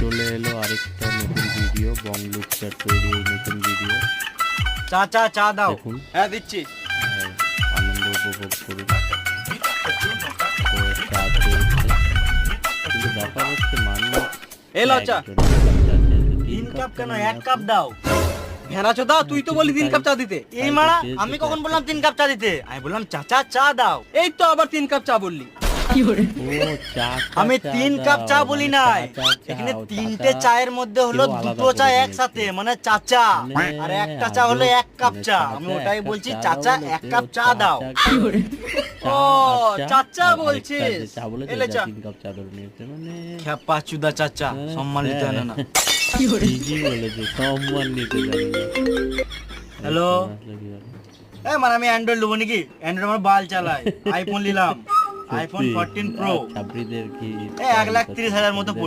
চলে এলো আরেকটা নতুন ভিডিও, বংলুক চ্যাট তৈরি নতুন ভিডিও। চা দাও। দেখুন, হ্যাঁ দিচ্ছি। আনন্দ উপভোগ করুন। তো চা চলছে, কিন্তু ব্যাপার হচ্ছে মানুষ এলো চা। একজন চা চেয়েছে, 3 কাপ কেন, নিয়ে 1 কাপ আসুন। দাও। ভেড়াচোদা, তুই তো বলি 3 কাপ চা দিতে। এই মারা, আমি কখন বললাম 3 কাপ চা দিতে? আমি বললাম চাচা চা দাও। এই তো আবার 3 কাপ চা বললি। ও চা, আমি চা 3 দাও, কাপ চা বলি মানে নাই। চা, চা, এখানে চাও, 3টে চাচা চায়ের মধ্যে হলো কেউ আলাদা 2টো চা করে একসাথে, নিয়েছে। মানে চাচা। মানে আর একটা চা হলো 1 কাপ মানে চা। চাচা আমি এক ওটাই কাপ বলছি চা চাচা দাও 1 বলেছে, কাপ ও চা দাও। চা ও আর চাচা আর বলছিস। আরেকটা যে চা বলেছে, এলে চা। 3 কাপ চা ধরে নিয়েছে, মানে খ্যাপা চুদা চাচা, সম্মান নিতে জানে না। ঠিকই বলেছে, সম্মান নিতে জানে না। হ্যালো। আসলে কি হবে? মানে আমি অ্যান্ড্রয়েড নেবো নাকি? অ্যান্ড্রয়েড আমার বাল চালাই। আইফোন নিলাম, আইফোন 14 প্রো। ছাত্রীদের কি 1,30,000 মতো